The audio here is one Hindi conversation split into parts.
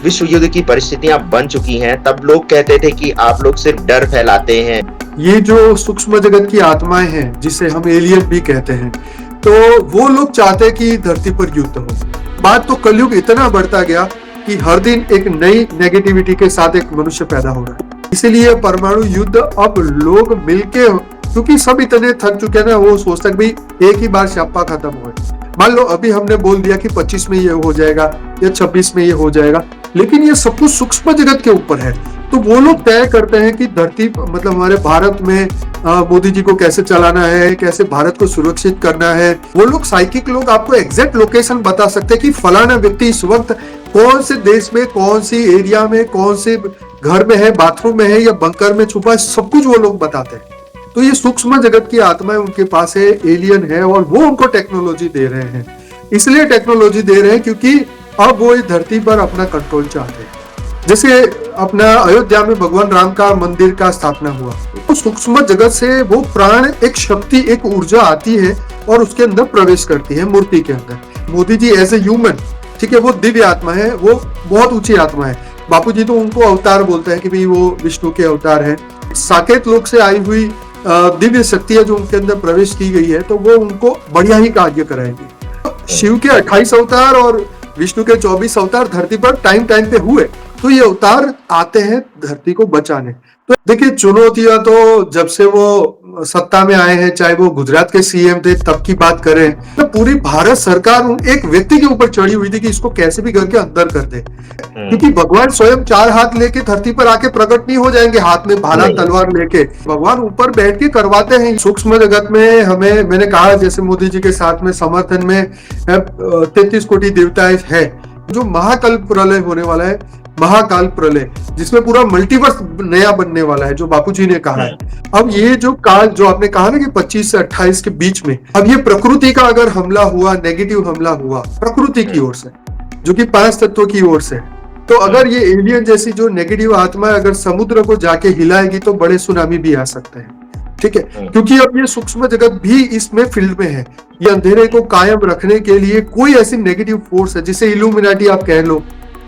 विश्व युद्ध की परिस्थितियां बन चुकी हैं, तब लोग कहते थे कि आप लोग सिर्फ डर फैलाते हैं। ये जो सूक्ष्म जगत की आत्माएं हैं जिसे हम एलियन भी कहते हैं, तो वो लोग चाहते हैं कि धरती पर युद्ध हो। बात तो कलयुग इतना बढ़ता गया कि हर दिन एक नई नेगेटिविटी के साथ एक मनुष्य पैदा हो रहा है। इसीलिए परमाणु युद्ध अब लोग मिलके, क्योंकि सब इतने थक चुके हैं ना, वो सोचते हैं कि भाई एक ही बार स्यापा खत्म हो। मान लो अभी हमने बोल दिया कि 25 में ये हो जाएगा या 26 में ये हो जाएगा, लेकिन ये सब कुछ सूक्ष्म जगत के ऊपर है। तो वो लोग तय करते हैं कि धरती मतलब हमारे भारत में मोदी जी को कैसे चलाना है, कैसे भारत को सुरक्षित करना है। वो लोग साइकिक लोग आपको एग्जैक्ट लोकेशन बता सकते हैं कि फलाना व्यक्ति इस वक्त कौन से देश में, कौन सी एरिया में, कौन से घर में है, बाथरूम में है या बंकर में छुपा है, सब कुछ वो लोग बताते हैं। तो ये सूक्ष्म जगत की आत्माएं उनके पास है, एलियन है, और वो उनको टेक्नोलॉजी दे रहे हैं। इसलिए टेक्नोलॉजी दे रहे हैं क्योंकि अब वो इस धरती पर अपना कंट्रोल चाहते हैं। जैसे अपना अयोध्या में भगवान राम का मंदिर का स्थापना हुआ, तो सूक्ष्म जगत से वो प्राण, एक शक्ति, एक ऊर्जा आती है और उसके अंदर प्रवेश करती है मूर्ति के अंदर। Modi ji as a human, ठीक है, वो दिव्य आत्मा है, वो बहुत ऊंची आत्मा है। बापूजी तो उनको अवतार बोलते हैं कि भाई वो विष्णु के अवतार है। साकेत लोक से आई हुई दिव्य शक्ति है जो उनके अंदर प्रवेश की गई है, तो वो उनको बढ़िया ही कार्य कराएगी। शिव के 28 अवतार और विष्णु के 24 अवतार धरती पर टाइम टाइम पे हुए, तो ये अवतार आते हैं धरती को बचाने। तो देखिए, चुनौतियां तो जब से वो सत्ता में आए हैं, चाहे वो गुजरात के सीएम थे तब की बात करें, तो पूरी भारत सरकार एक व्यक्ति के ऊपर चढ़ी हुई थी कि इसको कैसे भी घर के अंदर कर दे, क्योंकि भगवान स्वयं 4 हाथ लेके धरती पर आके प्रकट नहीं हो जाएंगे, हाथ में भाला तलवार लेके। भगवान ऊपर बैठ के करवाते हैं। सूक्ष्म जगत में हमें, मैंने कहा जैसे मोदी जी के साथ में समर्थन में 33 कोटि देवताएं है। जो महाकाल प्रलय होने वाला है, महाकाल प्रलय, जिसमें पूरा मल्टीवर्स नया बनने वाला है, जो बापूजी ने कहा है। अब ये जो काल जो आपने कहा ना कि 25 से 28 के बीच में, अब ये प्रकृति का अगर हमला हुआ, नेगेटिव हमला हुआ प्रकृति की ओर से, जो कि 5 तत्वों की ओर से, तो अगर ये एलियन जैसी जो नेगेटिव आत्मा अगर समुद्र को जाके हिलाएगी तो बड़े सुनामी भी आ सकते हैं। ठीक है, क्योंकि अब ये सूक्ष्म जगत भी इसमें फील्ड में है। ये अंधेरे को कायम रखने के लिए कोई ऐसी नेगेटिव फोर्स है, जिसे इल्यूमिनाटी आप कह लो,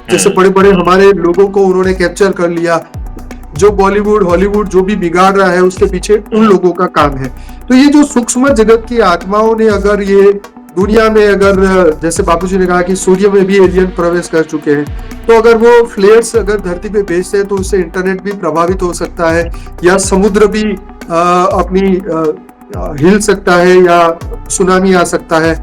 जैसे बड़े बड़े हमारे लोगों को उन्होंने कैप्चर कर लिया। जो बॉलीवुड हॉलीवुड जो भी बिगाड़ रहा है, उसके पीछे उन लोगों का काम है। तो ये जो सूक्ष्म जगत की आत्माओं ने अगर ये दुनिया में, अगर जैसे बापूजी ने कहा कि सूर्य में भी एलियन प्रवेश कर चुके हैं, तो अगर वो फ्लेयर्स अगर धरती पे भेजते हैं तो उससे इंटरनेट भी प्रभावित हो सकता है, या समुद्र भी अपनी हिल सकता है, या सुनामी आ सकता है।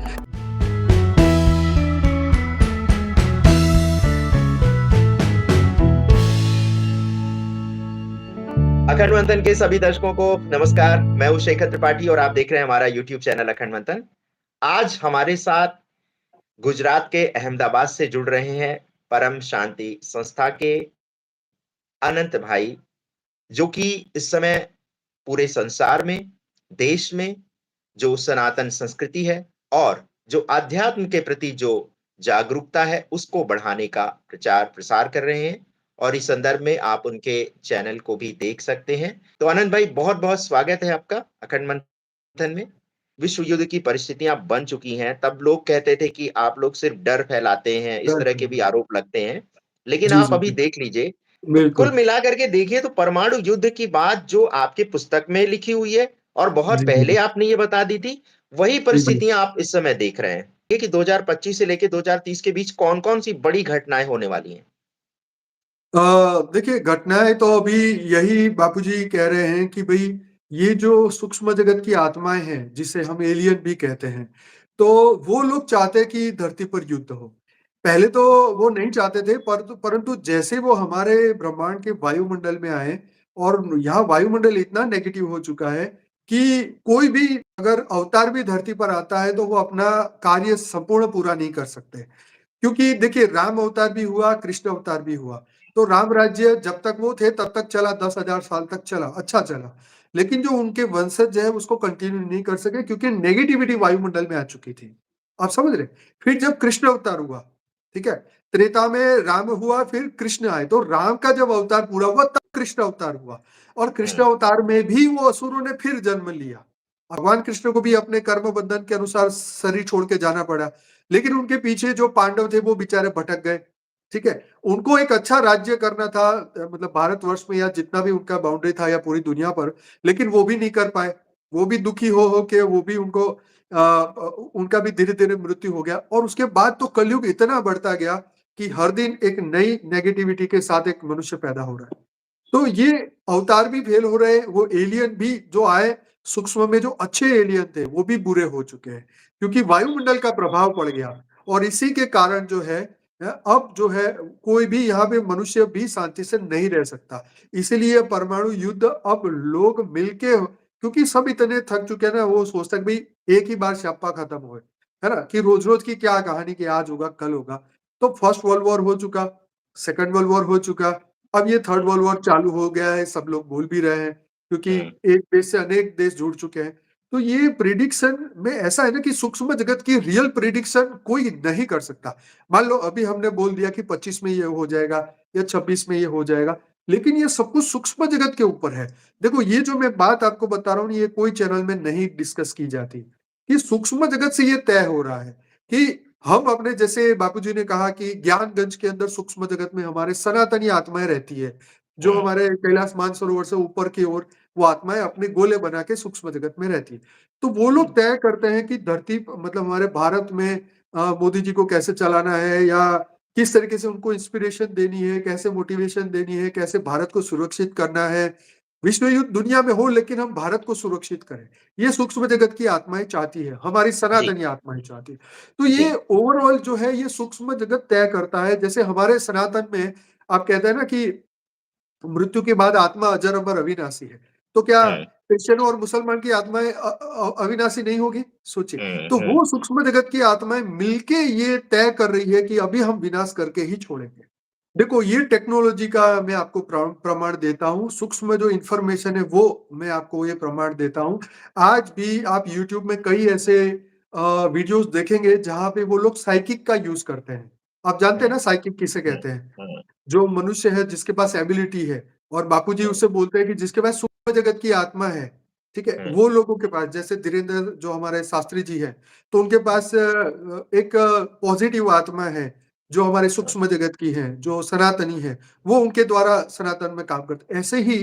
अखंड मंथन के सभी दर्शकों को नमस्कार। मैं हूं शेखर त्रिपाठी और आप देख रहे हैं हमारा यूट्यूब चैनल अखंड मंथन। आज हमारे साथ गुजरात के अहमदाबाद से जुड़ रहे हैं परम शांति संस्था के अनंत भाई, जो कि इस समय पूरे संसार में, देश में जो सनातन संस्कृति है और जो आध्यात्म के प्रति जो जागरूकता है, उसको बढ़ाने का प्रचार प्रसार कर रहे हैं, और इस संदर्भ में आप उनके चैनल को भी देख सकते हैं। तो अनंत भाई, बहुत बहुत स्वागत है आपका अखंड मंथन में। विश्व युद्ध की परिस्थितियां बन चुकी हैं, तब लोग कहते थे कि आप लोग सिर्फ डर फैलाते हैं, इस तरह के भी आरोप लगते हैं। लेकिन जी आप जी अभी देख लीजिए, कुल बिल्कुल। मिला करके देखिए तो परमाणु युद्ध की बात जो आपकी पुस्तक में लिखी हुई है और बहुत जी जी पहले आपने ये बता दी थी, वही जी जी। परिस्थितियां आप इस समय देख रहे हैं। ये कि 2025 से लेके 2030 के बीच कौन-कौन सी बड़ी घटनाएं होने वाली हैं? देखिए, घटनाएं तो अभी यही बापूजी कह रहे हैं कि भाई ये जो सूक्ष्म जगत की आत्माएं हैं जिसे हम एलियन भी कहते हैं, तो वो लोग चाहते हैं कि धरती पर युद्ध हो। पहले तो वो नहीं चाहते थे, परंतु जैसे वो हमारे ब्रह्मांड के वायुमंडल में आए, और यहाँ वायुमंडल इतना नेगेटिव हो चुका है कि कोई भी अगर अवतार भी धरती पर आता है तो वो अपना कार्य संपूर्ण पूरा नहीं कर सकते। क्योंकि देखिए, राम अवतार भी हुआ, कृष्ण अवतार भी हुआ, तो राम राज्य जब तक वो थे तब तक चला, 10,000 साल तक चला, अच्छा चला। लेकिन जो उनके वंशज है उसको कंटिन्यू नहीं कर सके, क्योंकि नेगेटिविटी वायुमंडल में आ चुकी थी। आप समझ रहे? फिर जब कृष्ण अवतार हुआ, ठीक है? त्रेता में राम हुआ, फिर कृष्ण आए, तो राम का जब अवतार पूरा हुआ तब कृष्ण अवतार हुआ, और कृष्ण अवतार में भी वो असुरों ने फिर जन्म लिया। भगवान कृष्ण को भी अपने कर्म बंधन के अनुसार शरीर छोड़ के जाना पड़ा। लेकिन उनके पीछे जो पांडव थे वो बेचारे भटक गए, ठीक है? उनको एक अच्छा राज्य करना था मतलब भारतवर्ष में या जितना भी उनका बाउंड्री था या पूरी दुनिया पर, लेकिन वो भी नहीं कर पाए। वो भी दुखी हो के वो भी उनको उनका भी धीरे-धीरे मृत्यु हो गया और उसके बाद तो कलयुग इतना बढ़ता गया कि हर दिन एक नई नेगेटिविटी के साथ एक मनुष्य पैदा हो रहा है। तो ये अवतार भी फेल हो रहे हैं, वो एलियन भी जो आए सूक्ष्म में जो अच्छे एलियन थे, वो भी बुरे हो चुके हैं। क्योंकि वायुमंडल का प्रभाव पड़ गया और इसी के कारण जो है अब जो है कोई भी यहाँ पे मनुष्य भी शांति से नहीं रह सकता। इसीलिए परमाणु युद्ध अब लोग मिलके क्योंकि सब इतने थक चुके हैं ना, वो सोचते हैं कि भई एक ही बार स्याप्पा खत्म होए, है ना? कि रोज-रोज की क्या कहानी कि आज होगा, कल होगा। तो फर्स्ट वर्ल्ड वॉर हो चुका, सेकंड वर्ल्ड वॉर हो चुका, अब ये थर्ड वर्ल्ड वॉर चालू हो गया है, सब लोग बोल भी रहे हैं, क्योंकि हुँ, एक देश से अनेक देश जुड़ चुके हैं। तो ये प्रिडिक्शन में ऐसा है ना कि सूक्ष्म जगत की रियल प्रिडिक्शन कोई नहीं कर सकता। मान लो अभी हमने बोल दिया कि 25 में ये हो जाएगा या 26 में ये हो जाएगा, लेकिन ये सब कुछ सूक्ष्म जगत के ऊपर है। देखो ये जो मैं बात आपको बता रहा हूँ, ये कोई चैनल में नहीं डिस्कस की जाती, कि सूक्ष्म जगत से ये तय हो रहा है कि हम अपने जैसे बापूजी ने कहा कि ज्ञानगंज के अंदर सूक्ष्म जगत में हमारे सनातनी आत्माएँ रहती है, जो हुँ, हमारे कैलाश मानसरोवर से ऊपर की ओर वो आत्माएँ अपने गोले बना के सूक्ष्म जगत में रहती है। तो वो हुँ, लोग तय करते हैं कि धरती मतलब हमारे भारत में मोदी जी को कैसे चलाना है या किस तरीके से उनको इंस्पिरेशन देनी है, कैसे मोटिवेशन देनी है, कैसे भारत को सुरक्षित करना है। विश्व युद्ध दुनिया में हो लेकिन हम भारत को सुरक्षित करें। ये सूक्ष्म जगत की आत्माएँ चाहती है, हमारी जी, सनातनी आत्माएँ चाहती है। तो ये जी, ओवरऑल जो है ये सूक्ष्म जगत तय करता है। जैसे हमारे सनातन में आप कहते हैं ना कि मृत्यु के बाद आत्मा अजर अमर अविनाशी है। तो क्या हुँ, क्रिश्चियनों और मुसलमान की आत्माएँ अविनाशी नहीं होगी? सोचिए। हुँ, तो हुँ, वो सूक्ष्म जगत की आत्माएँ मिलके ये तय कर रही है कि अभी हम विनाश करके ही छोड़ेंगे। देखो ये टेक्नोलॉजी का मैं आपको प्रमाण देता हूँ। सूक्ष्म जो इन्फॉर्मेशन है वो मैं आपको ये प्रमाण देता हूँ। आज भी आप यूट्यूब में कई ऐसे वीडियोज़ देखेंगे जहाँ पे वो लोग साइकिक का यूज़ करते हैं। आप जानते हैं हुँ, ना साइकिक किसे हुँ, कहते हैं? हुँ, जो मनुष्य है जिसके पास एबिलिटी है और बापूजी हुँ, उससे बोलते हैं कि जिसके पास सूक्ष्म जगत की आत्मा है, ठीक है? हुँ, वो लोगों के पास जैसे धीरेंद्र जो हमारे शास्त्री जी हैं, तो उनके पास एक पॉजिटिव आत्मा है, जो हमारे हुँ, सूक्ष्म जगत की है, जो सनातनी है, वो उनके द्वारा सनातन में काम करते हैं। ऐसे ही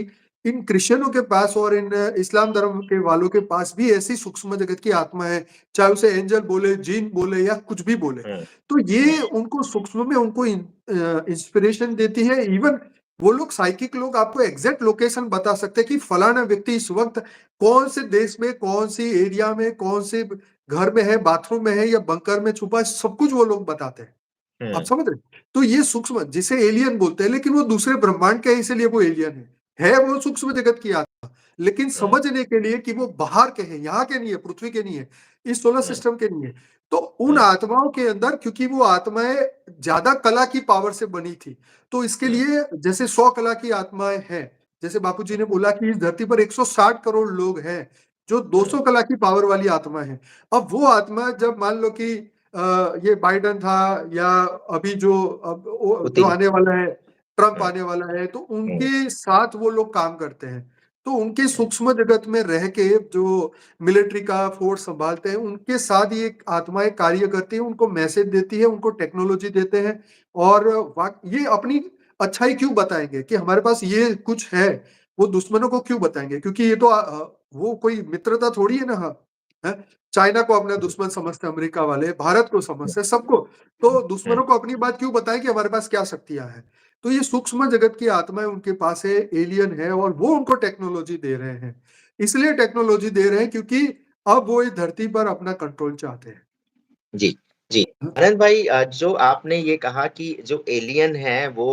इन क्रिश्चियनों के पास और इन इस्लाम धर्म के वालों के पास भी ऐसी सूक्ष्म जगत की आत्मा है, चाहे उसे एंजल बोले, जिन बोले या कुछ भी बोले। हुँ, तो हुँ, ये उनको सूक्ष्म में उनको इंस्पिरेशन देती है। इवन वो लोग साइकिक लोग आपको एग्ज़ैक्ट लोकेशन बता सकते हैं कि फलाना व्यक्ति इस वक़्त कौन से देश में, कौन-सी एरिया में, कौन से घर में है, बाथरूम में है या बंकर में छुपा है, सब कुछ वो लोग बताते हैं। आप हुँ, समझ रहे हैं? तो ये सूक्ष्म जिसे एलियन बोलते हैं लेकिन वो दूसरे ब्रह्मांड के है इसीलिए वो एलियन है। है वो सूक्ष्म जगत की आत्मा, लेकिन हुँ, समझने के लिए कि वो बाहर के हैं, यहाँ के नहीं है, पृथ्वी के नहीं है, इस सोलर हुँ, सिस्टम के नहीं है। तो उन हुँ, आत्माओं के अंदर क्योंकि वो आत्माएँ ज़्यादा कला की पावर से बनी थी, तो इसके हुँ, लिए जैसे 100 कला की आत्माएँ हैं, जैसे बापूजी ने बोला कि इस धरती पर 160 करोड़ लोग हैं, जो हुँ, 200 कला की पावर वाली आत्मा है। अब वो आत्मा जब मान लो कि ये बाइडेन था या अभी जो अब वो जो पुतिन, आने वाला है, ट्रम्प हुँ, आने वाला है, तो हुँ, उनके साथ वो लोग काम करते हैं। तो उनके हुँ, सूक्ष्म जगत में रह के जो मिलिट्री का फ़ोर्स सँभालते हैं, उनके साथ ये आत्माएँ कार्य करती हैं, उनको मैसेज देती है, उनको टेक्नोलॉजी देते हैं और ये अपनी अच्छाई क्यों बताएँगे कि हमारे पास ये कुछ है, वो दुश्मनों को क्यों बताएँगे? क्योंकि ये तो वो कोई मित्रता थोड़ी है ना, हैं? चाइना को अपना जी, दुश्मन समझते हैं अमेरिका वाले, भारत को समझते हैं, सबको। तो दुश्मनों को अपनी बात क्यों बताएँ कि हमारे पास क्या शक्तियाँ हैं। तो ये सूक्ष्म जगत की आत्माएँ उनके पास है, एलियन है और वो उनको टेक्नोलॉजी दे रहे हैं। इसलिए टेक्नोलॉजी दे रहे हैं क्योंकि अब वो इस धरती पर अपना कंट्रोल चाहते हैं। जी, जी। आनंद भाई जो आपने ये कहा कि जो एलियन हैं वो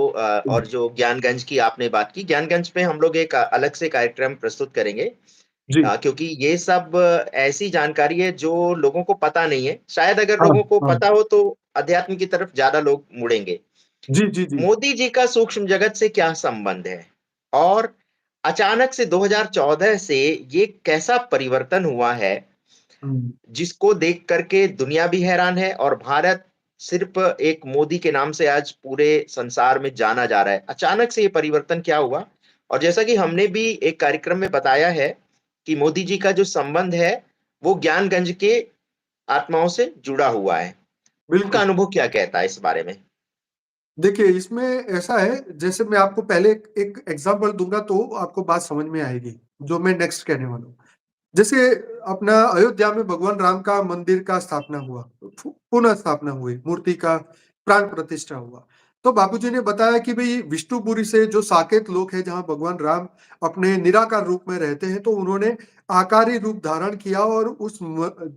हुँ, और जो ज्ञानगंज की आपने बात की, ज्ञानगंज पे हम लोग एक अलग से कार्यक्रम प्रस्तुत करेंगे जी। क्योंकि ये सब ऐसी जानकारी है जो लोगों को पता नहीं है। शायद अगर हाँ, लोगों को हाँ। पता हो तो अध्यात्म की तरफ ज़्यादा लोग मुड़ेंगे। जी, जी, जी। मोदी जी का सूक्ष्म जगत से क्या संबंध है? और अचानक से 2014 से ये कैसा परिवर्तन हुआ है, हुँ। जिसको देख कर के दुनिया भी हैरान है और भारत सिर्फ़ एक मोदी के नाम से आज पूरे संसार में जाना जा रहा है। अचानक से ये परिवर्तन क्या हुआ? और जैसा कि हमने भी एक कार्यक्रम में बताया है कि मोदी जी का जो संबंध है, वो ज्ञानगंज के आत्माओं से जुड़ा हुआ है। आपका बिल्कुल। अनुभव क्या कहता है इस बारे में? देखिए, इसमें ऐसा है, जैसे मैं आपको पहले एक एग्ज़ाम्पल दूँगा तो आपको बात समझ में आएगी, जो मैं नेक्स्ट कहने वाला हूँ। जैसे अपना अयोध्या में भगवान राम का मंदिर का स्थापना हुआ, पुनः स्थापना हुई, मूर्ति का प्राण प्रतिष्ठा हुआ। तो बापूजी ने बताया कि भई विष्णुपुरी से जो साकेत लोक है, जहाँ भगवान राम अपने निराकार रूप में रहते हैं, तो उन्होंने आकारी रूप धारण किया और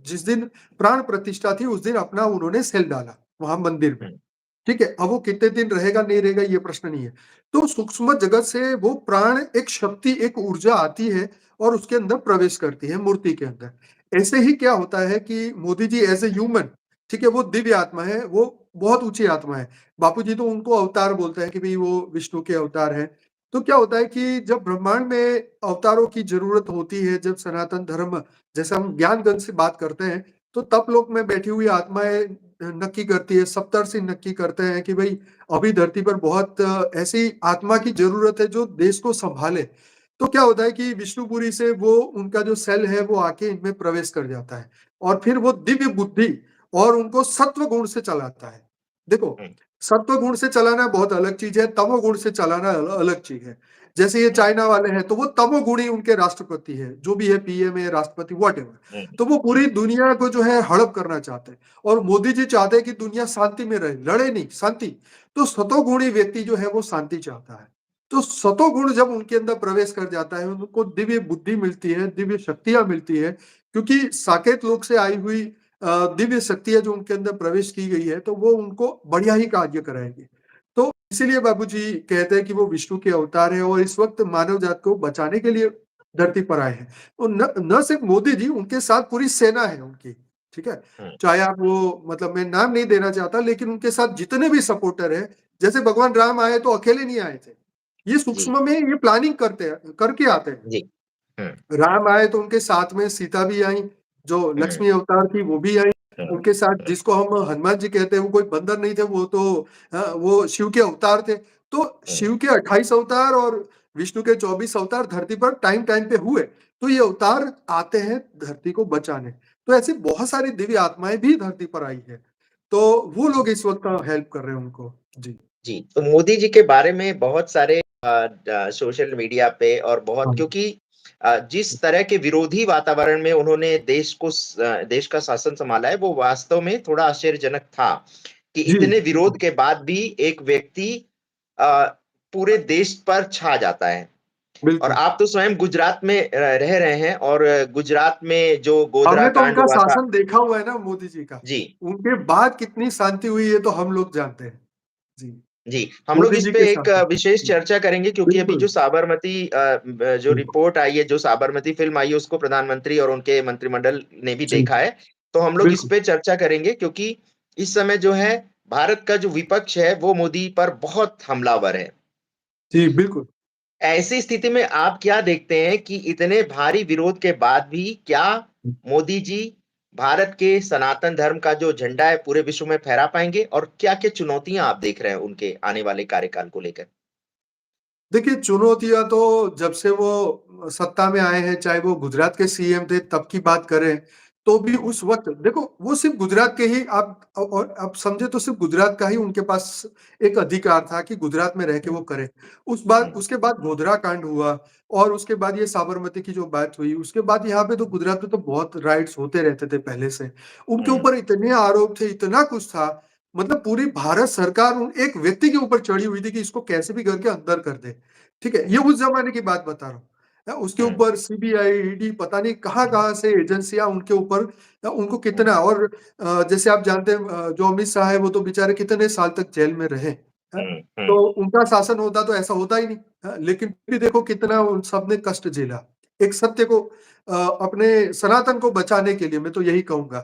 जिस दिन प्राण प्रतिष्ठा थी, उस दिन अपना उन्होंने सेल डाला, वहाँ मंदिर में। हुँ, ठीक है? अब वो कितने दिन रहेगा, नहीं रहेगा, ये प्रश्न नहीं है। तो सूक्ष्म जगत से वो प्राण, एक शक्ति, एक ऊर्जा आती है और उसके अंदर प्रवेश करती है मूर्ति के अंदर। ऐसे ही क्या होता है कि Modi ji as a human, ठीक है, वो दिव्य आत्मा है, वो बहुत ऊँची आत्मा है। बापूजी तो उनको अवतार बोलते हैं कि भई वो विष्णु के अवतार हैं। तो क्या होता है कि जब ब्रह्मांड में अवतारों की ज़रूरत होती है, जब सनातन धर्म, जैसे हम ज्ञान गंज से बात करते हैं, तो तपलोक में बैठी हुई आत्माएँ नक्की करती है, सप्तर्षि नक्की करते हैं कि भई अभी धरती पर बहुत ऐसी आत्मा की ज़रूरत है जो देश को सँभाले। तो क्या होता है कि विष्णुपुरी से वो उनका जो सेल है वो आके इनमें प्रवेश कर जाता है और फिर वो दिव्य बुद्धि और उनको सत्व गुण से चलाता है। देखो, हुँ, सत्व गुण से चलाना बहुत अलग चीज़ है, तमोगुण से चलाना अलग चीज़ है। जैसे ये हुँ, चाइना वाले हैं, तो वो तमोगुणी उनके राष्ट्रपति है, जो भी है, पीएम है, राष्ट्रपति, व्हाटएवर। हुँ, तो वो हुँ, पूरी दुनिया को जो है हड़प करना चाहते हैं और मोदी जी चाहते हैं कि दुनिया शांति में रहे, लड़े नहीं, शांति। तो सतोगुणी व्यक्ति जो है वो शांति चाहता है। तो सतोगुण जब उनके अंदर प्रवेश कर जाता है, उनको दिव्य बुद्धि मिलती है, दिव्य शक्तियाँ मिलती है, क्योंकि साकेत लोक से आई हुई दिव्य शक्तियाँ जो उनके अंदर प्रवेश की गई है, तो वो उनको बढ़िया ही कार्य कराएगी। तो इसीलिए बापूजी कहते हैं कि वो विष्णु के अवतार हैं और इस वक़्त मानव जात को बचाने के लिए धरती पर आए हैं। और न न सिर्फ मोदी जी, उनके साथ पूरी सेना है उनकी, ठीक है? हुँ, चाहे आप वो, मतलब मैं नाम नहीं देना चाहता, लेकिन उनके साथ जितने भी सपोर्टर हैं, जैसे भगवान राम आए तो अकेले नहीं आए थे। ये जी, सूक्ष्म में ये प्लानिंग करते हैं, करके आते हैं। जी, हुँ, राम आए तो उनके साथ में सीता भी आई, जो हुँ, लक्ष्मी अवतार थी वो भी आई। हुँ, उनके साथ हुँ, जिसको हम हनुमान जी कहते हैं, वो कोई बंदर नहीं थे, वो तो वो शिव के अवतार थे। तो हुँ, शिव के 28 अवतार और विष्णु के 24 अवतार धरती पर टाइम-टाइम पे हुए। तो ये अवतार आते हैं धरती को बचाने। तो ऐसी बहुत सारी दिव्य आत्माएँ भी धरती पर आई हैं। तो वो जी। लोग इस वक़्त हेल्प कर रहे हैं उनको। जी। जी, तो मोदी जी के बारे में बहुत सारे सोशल मीडिया पे और बहुत हाँ। क्योंकि जिस तरह के विरोधी वातावरण में उन्होंने देश का शासन सँभाला है, वो वास्तव में थोड़ा आश्चर्यजनक था, कि जी, इतने बिल्कुल, विरोध के बाद भी एक व्यक्ति अ, पूरे देश पर छा जाता है। और बिल्कुल। आप तो स्वयं गुजरात में रह रहे हैं और गुजरात में जो गोधरा हमने तो कांड उनका हुआ था। शासन देखा हुआ है ना, मोदी जी का। जी। उनके बाद कितनी शांति हुई है तो हम लोग जानते हैं। जी, जी, हम लोग मोदी इस जी पे के एक शासन। विशेष जी, चर्चा करेंगे क्योंकि अभी जो बिल्कुल, साबरमती जो बिल्कुल। रिपोर्ट आई है, जो साबरमती फ़िल्म आई है, उसको प्रधानमंत्री और उनके मंत्रिमंडल ने भी जी, देखा है। तो हम लोग इस बिल्कुल। पे चर्चा करेंगे क्योंकि इस समय जो है, भारत का जो विपक्ष है, वो मोदी पर बहुत हमलावर है। जी, बिल्कुल। ऐसी स्थिति में आप क्या देखते हैं कि इतने भारी विरोध के बाद भी क्या मोदी जी भारत के सनातन धर्म का जो झंडा है, पूरे विश्व में फहरा पाएँगे? और क्या-क्या चुनौतियाँ आप देख रहे हैं उनके आने वाले कार्यकाल को लेकर? देखिए, चुनौतियाँ तो जब से वो सत्ता में आए हैं, चाहे वो गुजरात के सीएम थे तब की बात करें, तो भी हुँ, उस वक़्त देखो, वो सिर्फ़ गुजरात के ही, और आप समझे तो सिर्फ़ गुजरात का ही उनके पास एक अधिकार था कि गुजरात में रह के हुँ, वो करें। हुँ, उसके बाद गोधरा कांड हुआ और उसके बाद ये साबरमती की जो बात हुई, उसके बाद यहाँ पे तो गुजरात में तो बहुत राइट्स होते रहते थे पहले से। उनके हुँ, ऊपर इतने आरोप थे, इतना कुछ था, मतलब पूरी भारत सरकार उन एक व्यक्ति के ऊपर चढ़ी हुई थी कि इसको कैसे भी करके अंदर कर दे। ठीक है? ये हुँ, उस ज़माने की बात बता रहा हूँ। उसके हुँ, ऊपर सीबीआई, ईडी, पता नहीं कहाँ-कहाँ से एजेंसियाँ उनके ऊपर, उनको हुँ, कितना, और जैसे आप जानते हैं, जो अमित शाह है वो तो बेचारे कितने साल तक जेल में रहे, हैं? हुँ, हुँ, तो उनका शासन होता तो ऐसा होता ही नहीं। लेकिन फिर भी देखो कितना उन सब ने कष्ट झेला। एक सत्य को, अपने सनातन को बचाने के लिए, मैं तो यही कहूँगा,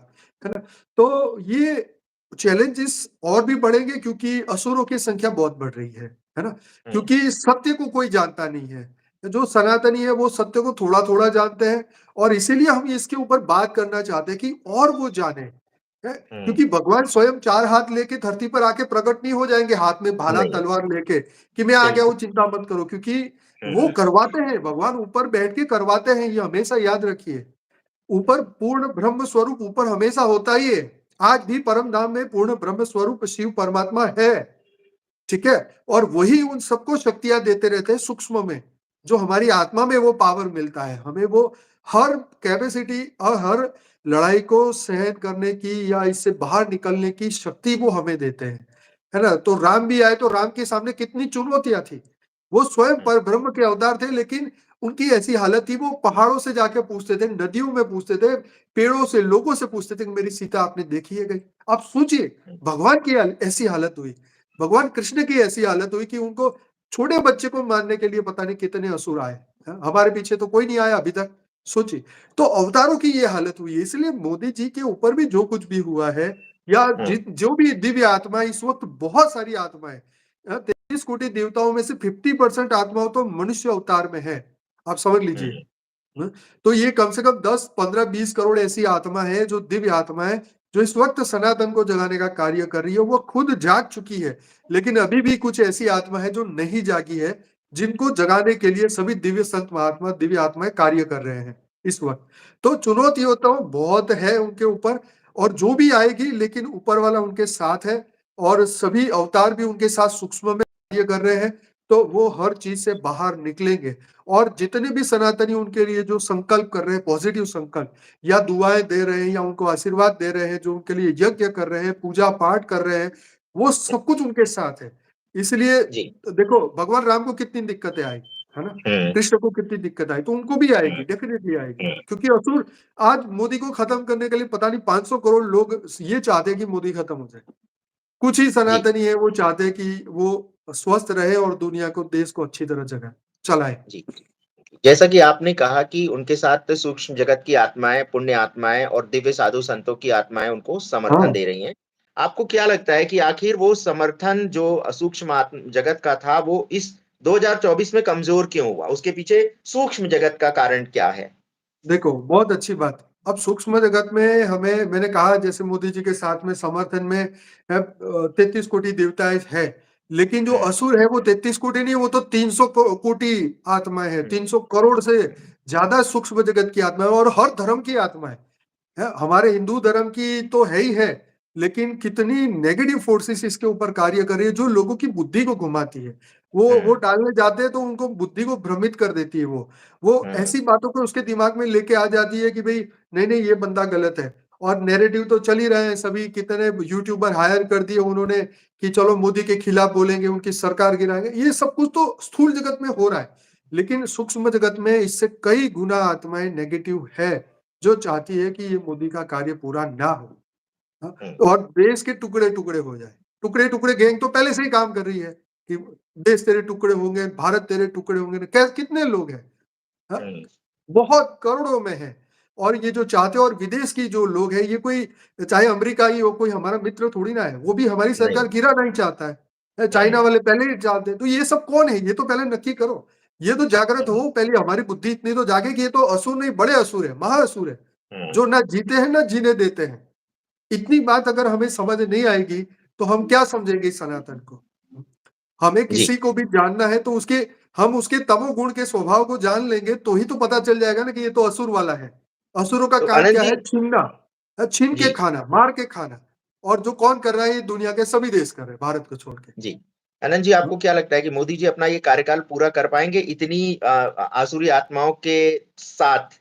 है ना? तो ये चैलेंजेस और भी बढ़ेंगे क्योंकि असुरों की संख्या बहुत बढ़ रही है ना? हुँ, क्योंकि सत्य को कोई जानता नहीं है। जो सनातनी है वो सत्य को थोड़ा-थोड़ा जानते हैं और इसीलिए हम इसके ऊपर बात करना चाहते हैं कि और वो जाने, हैं? हुँ, क्योंकि भगवान स्वयं 4 हाथ लेके धरती पर आके प्रकट नहीं हो जाएँगे हाथ में भाला नहीं, तलवार लेके कि मैं आ गया हूँ, बिल्कुल। चिंता मत करो, क्योंकि वो हुँ, करवाते हैं, भगवान ऊपर बैठ के करवाते हैं, ये हमेशा याद रखिए। ऊपर पूर्ण ब्रह्म स्वरूप ऊपर हमेशा होता ही है। आज भी परम धाम में पूर्ण ब्रह्म स्वरूप शिव परमात्मा है। ठीक है? और वही उन सबको शक्तियाँ देते रहते हैं सूक्ष्म में, जो हमारी आत्मा में वो पावर मिलता है। हमें वो हर कैपेसिटी और हर लड़ाई को सहन करने की या इससे बाहर निकलने की शक्ति वो हमें देते हैं, है ना? तो राम भी आए तो राम के सामने कितनी चुनौतियाँ थी। वो स्वयं हुँ, परब्रह्म के अवतार थे, लेकिन उनकी ऐसी हालत थी, वो पहाड़ों से जाके पूछते थे, नदियों में पूछते थे, पेड़ों से, लोगों से पूछते थे कि मेरी सीता आपने देखी है कहीं? आप सोचिए, हुँ, भगवान की ऐसी हालत हुई। भगवान कृष्ण की ऐसी हालत हुई कि उनको छोटे बच्चे को मारने के लिए पता नहीं कितने असुर आए। हमारे पीछे तो कोई नहीं आया अभी तक, सोचिए। तो अवतारों की ये हालत हुई है, इसलिए मोदी जी के ऊपर भी जो कुछ भी हुआ है या हुँ, जो भी दिव्य आत्मा इस वक्त, बहुत सारी आत्माएं, 33 कोटि देवताओं में से 50% आत्माओं तो मनुष्य अवतार में है, आप समझ लीजिए। हुँ, हुँ? तो ये कम से कम 10, 15, 20 करोड़ ऐसी आत्मा है, जो दिव्य आत्मा है, जो इस वक़्त सनातन को जगाने का कार्य कर रही है। वो खुद जाग चुकी है, लेकिन अभी भी कुछ ऐसी आत्मा है जो नहीं जागी है, जिनको जगाने के लिए सभी दिव्य संत महात्मा, दिव्य आत्माएँ कार्य कर रहे हैं इस वक़्त। तो चुनौतियाँ तो बहुत है उनके ऊपर, और जो भी आएगी, लेकिन ऊपर वाला उनके साथ है, और सभी अवतार भी उनके साथ सूक्ष्म में कार्य कर रहे हैं, तो वो हर चीज़ से बाहर निकलेंगे। और जितने भी सनातनी उनके लिए जो संकल्प कर रहे हैं, पॉजिटिव संकल्प, या दुआएँ दे रहे हैं या उनको आशीर्वाद दे रहे हैं, जो उनके लिए यज्ञ कर रहे हैं, पूजा-पाठ कर रहे हैं, वो सब कुछ उनके साथ है। इसलिए जी, देखो, भगवान राम को कितनी दिक्कतें आई, है ना? हुँ, कृष्ण को कितनी दिक्कत आई, तो उनको भी हुँ, आएगी, डेफिनिटली आएगी। हुँ, क्योंकि असुर आज मोदी को खत्म करने के लिए पता नहीं 500 करोड़ लोग ये चाहते हैं कि मोदी खत्म हो जाए। कुछ ही जी, सनातनी है, वो चाहते हैं कि वो स्वस्थ रहे और दुनिया को, देश को अच्छी तरह चलाए। जी। जैसा कि आपने कहा कि उनके साथ सूक्ष्म जगत की आत्माएँ, पुण्य आत्माएँ और दिव्य साधु संतों की आत्माएँ उनको समर्थन हाँ। दे रही हैं। आपको क्या लगता है कि आखिर वो समर्थन जो सूक्ष्म जगत का था, वो इस 2024 में कमज़ोर क्यों हुआ? उसके पीछे सूक्ष्म जगत का कारण क्या है? देखो, बहुत अच्छी बात। अब सूक्ष्म जगत में हमें, मैंने कहा जैसे मोदी जी के साथ में समर्थन में 33 कोटि देवताएँ हैं, लेकिन जो हुँ, असुर है वो 33 कोटि नहीं, वो तो 300 कोटि आत्माएँ हैं, हुँ, 300 करोड़ से ज़्यादा सूक्ष्म जगत की आत्मा है, और हर धर्म की आत्मा है। हमारे हिंदू धर्म की तो है ही है, लेकिन कितनी नेगेटिव फोर्सेस इसके ऊपर कार्य कर रही है, जो लोगों की बुद्धि को घुमाती है। वो हुँ, डालने जाते हैं तो उनको बुद्धि को भ्रमित कर देती है वो। वो हुँ, ऐसी बातों को उसके दिमाग में लेके आ जाती है कि भई नहीं, नहीं ये बंदा गलत है, और नैरेटिव तो चल ही रहे हैं, सभी कितने यूट्यूबर हायर कर दिए उन्होंने कि चलो मोदी के खिलाफ बोलेंगे, उनकी सरकार गिराएँगे। ये सब कुछ तो स्थूल जगत में हो रहा है, लेकिन सूक्ष्म जगत में इससे कई गुना आत्माएँ नेगेटिव है, जो चाहती है कि ये मोदी का कार्य पूरा ना हो। हाँ, हुँ, और देश के टुकड़े-टुकड़े हो जाए। टुकड़े-टुकड़े गैंग तो पहले से ही काम कर रही है कि देश तेरे टुकड़े होंगे, भारत तेरे टुकड़े होंगे, कितने लोग हैं? हाँ, हुँ, बहुत करोड़ों में हैं। और ये जो चाहते हो, और विदेश की जो लोग हैं, ये कोई, चाहे अमेरिका ही हो, कोई हमारा मित्र थोड़ी ना है, वो भी हमारी नहीं, सरकार गिराना ही चाहता है। चाइना हुँ, वाले पहले ही चाहते हैं, तो ये सब कौन है? ये तो पहले नक्की करो। ये तो जागृत हुँ, हो, पहले हमारी बुद्धि इतनी तो जागे कि ये तो असुर नहीं, बड़े असुर हैं, महाअसुर हैं, हुँ, जो ना जीते हैं, ना जीने देते हैं। इतनी बात अगर हमें समझ नहीं आएगी, तो हम क्या समझेंगे इस सनातन को? हमें जी। किसी को भी जानना है तो उसके, हम उसके तमोगुण के स्वभाव को जान लेंगे, तो ही तो पता चल जाएगा ना कि ये तो असुर वाला है। असुरों का तो काम अनंत क्या जी है? छीनना, छीन के जी, खाना, मार के खाना। और जो कौन कर रहा है? ये दुनिया के सभी देश कर रहे हैं, भारत को छोड़ के। जी। अनंत जी, आपको क्या लगता है कि मोदी जी अपना ये कार्यकाल पूरा कर पाएँगे इतनी आसुरी आत्माओं के साथ?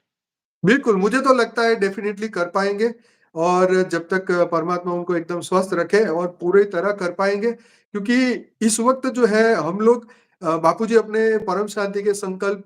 बिल्कुल, मुझे तो लगता है डेफ़िनिटली कर पाएँगे, और जब तक परमात्मा उनको एकदम स्वस्थ रखे, और पूरी तरह कर पाएँगे, क्योंकि इस वक़्त जो है हम लोग, बापूजी अपने परम शांति के संकल्प,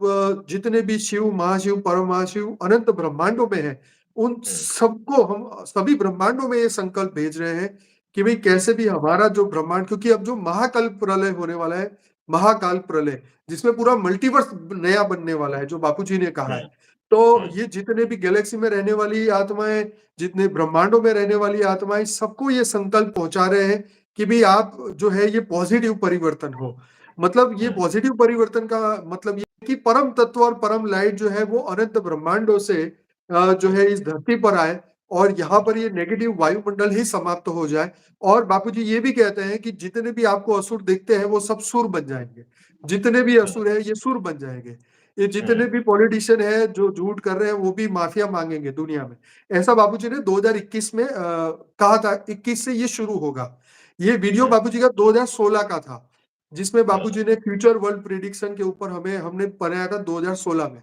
जितने भी शिव, महाशिव, परम महाशिव अनंत ब्रह्मांडों में हैं, उन हुँ, सबको हम सभी ब्रह्मांडों में ये संकल्प भेज रहे हैं कि भई हुँ, कैसे भी हमारा जो ब्रह्मांड, क्योंकि अब जो महाकल्प प्रलय होने वाला है, महाकाल प्रलय, जिसमें पूरा मल्टीवर्स नया बनने वाला है, जो बापूजी ने कहा हुँ, है। तो हुँ, ये जितने भी गैलेक्सी में रहने वाली आत्माएँ, जितने ब्रह्मांडों में रहने वाली आत्माएँ, सबको ये संकल्प पहुँचा रहे हैं कि भई आप जो है ये पॉज़िटिव परिवर्तन हो। मतलब ये हुँ, पॉज़िटिव परिवर्तन का मतलब ये है कि परम तत्व और परम लाइट जो है वो अनंत ब्रह्मांडों से जो हुँ, है इस धरती पर आए, और यहाँ हुँ, पर ये नेगेटिव वायुमंडल ही समाप्त हो जाए। और बापूजी ये भी कहते हैं कि जितने भी आपको असुर दिखते हैं वो सब सुर बन जाएँगे। जितने भी हुँ, असुर हैं ये सुर बन जाएँगे। ये जितने हुँ, भी पॉलिटिशियन हैं जो झूठ कर रहे हैं वो भी माफिया माँगेंगे दुनिया में। ऐसा बापूजी ने 2021 में कहा था, 21 से ये शुरू होगा। ये वीडियो हुँ, बापूजी का 2016 का था। जिसमें बापूजी ने फ्यूचर वर्ल्ड प्रेडिक्शन के ऊपर हमने बनाया था 2016 में।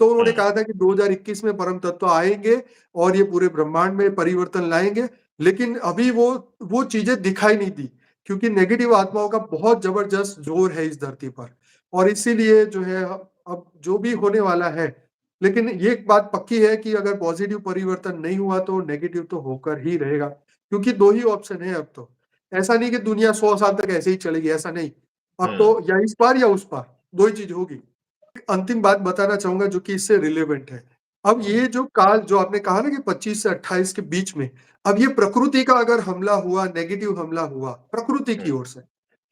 तो उन्होंने कहा था कि 2021 में परम तत्व आएंगे और ये पूरे ब्रह्मांड में परिवर्तन लाएंगे, लेकिन अभी वो चीजें दिखाई नहीं दी, क्योंकि नेगेटिव आत्माओं का बहुत जबरदस्त जोर है इस धरती पर। और इसीलिए जो है अब जो भी होने वाला है, लेकिन ये एक बात पक्की है कि अगर पॉजिटिव परिवर्तन नहीं हुआ तो नेगेटिव तो होकर ही रहेगा, क्योंकि दो ही ऑप्शन है अब तो। ऐसा नहीं कि दुनिया 100 साल तक ऐसे ही चलेगी, ऐसा नहीं। अब तो या इस पार या उस पार, दो ही चीज होगी। अंतिम बात बताना चाहूंगा जो कि इससे रिलेवेंट है। अब ये जो काल जो आपने कहा ना कि 25 से 28 के बीच में, अब ये प्रकृति का अगर हमला हुआ, नेगेटिव हमला हुआ प्रकृति की ओर से,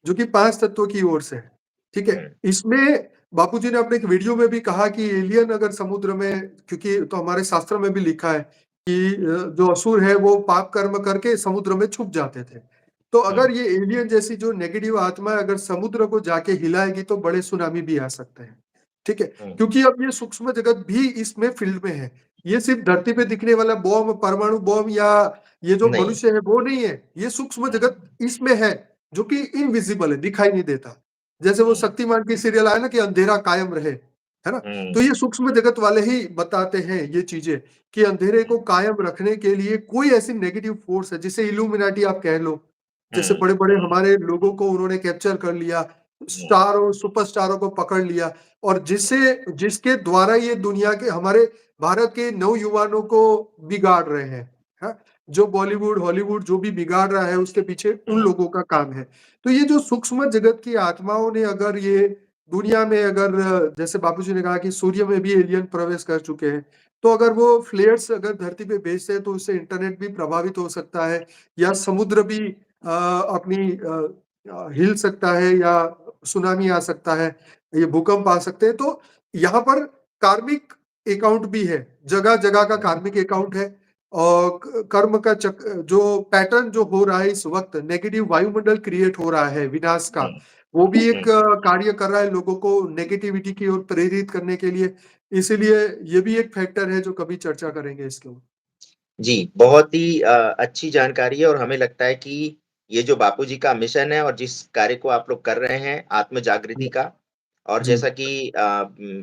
जो कि 5 तत्वों की ओर से है, ठीक है। इसमें बापूजी ने अपने एक वीडियो में भी कहा कि एलियन अगर समुद्र में, क्योंकि तो हमारे शास्त्र में भी लिखा है कि जो असुर है वो पाप कर्म करके समुद्र में छुप जाते थे। तो अगर ये एलियन जैसी जो नेगेटिव आत्मा अगर समुद्र को जाके हिलाएगी तो बड़े सुनामी भी आ सकते हैं, ठीक है। क्योंकि अब ये सूक्ष्म जगत भी इसमें फील्ड में है। ये सिर्फ धरती पे दिखने वाला बॉम्ब, परमाणु बॉम्ब या ये जो नहीं। मनुष्य है वो नहीं है, ये सूक्ष्म जगत इसमें है, जो कि इनविजिबल है, दिखाई नहीं देता। जैसे वो शक्तिमान की सीरियल आया ना कि अंधेरा कायम रहे, है ना। तो ये सूक्ष्म जगत वाले ही बताते हैं ये चीजें कि अंधेरे को कायम रखने के लिए कोई ऐसी नेगेटिव फोर्स है, जिसे इल्यूमिनाटी आप कह लो। जैसे बड़े बड़े हमारे लोगों को उन्होंने कैप्चर कर लिया, स्टारों सुपरस्टारों को पकड़ लिया, और जिसके द्वारा ये दुनिया के हमारे भारत के नवयुवानों को बिगाड़ रहे हैं, हाँ? जो बॉलीवुड हॉलीवुड जो भी बिगाड़ रहा है उसके पीछे उन लोगों का काम है। तो ये जो सूक्ष्म जगत की आत्माओं ने अगर ये दुनिया में अगर जैसे बापूजी ने कहा कि सूर्य में भी एलियन प्रवेश कर चुके हैं, तो अगर वो फ्लेयर्स अगर धरती पे भेजते हैं तो उससे इंटरनेट भी प्रभावित हो सकता है, या समुद्र भी हिल सकता है, या सुनामी आ सकता है, ये भूकंप आ सकते हैं। तो यहाँ पर कार्मिक अकाउंट भी है, जगह जगह का कार्मिक अकाउंट है। और कर्म का जो पैटर्न जो हो रहा है इस वक्त, नेगेटिव वायुमंडल क्रिएट हो रहा है विनाश का, वो भी एक कार्य कर रहा है लोगों को नेगेटिविटी की ओर प्रेरित करने के लिए। इसीलिए ये भी एक फैक्टर है जो कभी चर्चा करेंगे इसके ऊपर। जी, बहुत ही अच्छी जानकारी है और हमें लगता है कि ये जो बापूजी का मिशन है और जिस कार्य को आप लोग कर रहे हैं, आत्म जागृति का, और जी, जैसा कि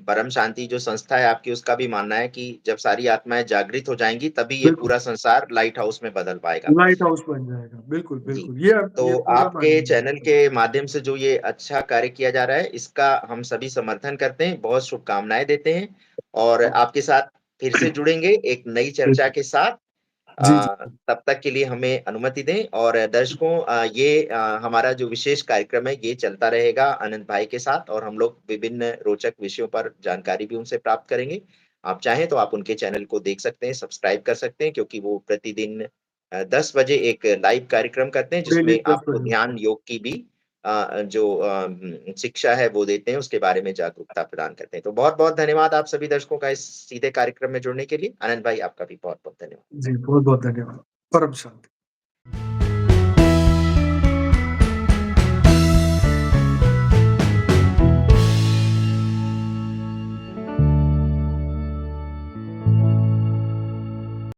परम शांति जो संस्था है आपकी, उसका भी मानना है कि जब सारी आत्माएँ जागृत हो जाएँगी, तभी ये बिल्कुल। पूरा संसार लाइट हाउस में बदल पाएगा। लाइट हाउस बन जाएगा। बिल्कुल, जी, बिल्कुल। ये तो पूरा आपके मानना चैनल है। के माध्यम से जो ये अच्छा कार्य किया जा रहा है, इसका हम सभी समर्थन करते हैं, बहुत शुभकामनाएँ देते हैं और आपके साथ फिर से जुड़ेंगे एक नई चर्चा के साथ। जी, जी। तब तक के लिए हमें अनुमति दें और दर्शकों, ये हमारा जो विशेष कार्यक्रम है ये चलता रहेगा अनंत भाई के साथ और हम लोग विभिन्न रोचक विषयों पर जानकारी भी उनसे प्राप्त करेंगे। आप चाहें तो आप उनके चैनल को देख सकते हैं, सब्सक्राइब कर सकते हैं क्योंकि वो प्रतिदिन 10 बजे एक लाइव कार्यक्रम करते हैं डेली जिसमें 10 आपको बजे होता ध्यान है। योग की भी शिक्षा है वो देते हैं, उसके बारे में जागरूकता प्रदान करते हैं। तो बहुत-बहुत धन्यवाद आप सभी दर्शकों का इस सीधे कार्यक्रम में जुड़ने के लिए। आनंद भाई आपका भी बहुत-बहुत धन्यवाद। जी, बहुत-बहुत धन्यवाद। परम शांति।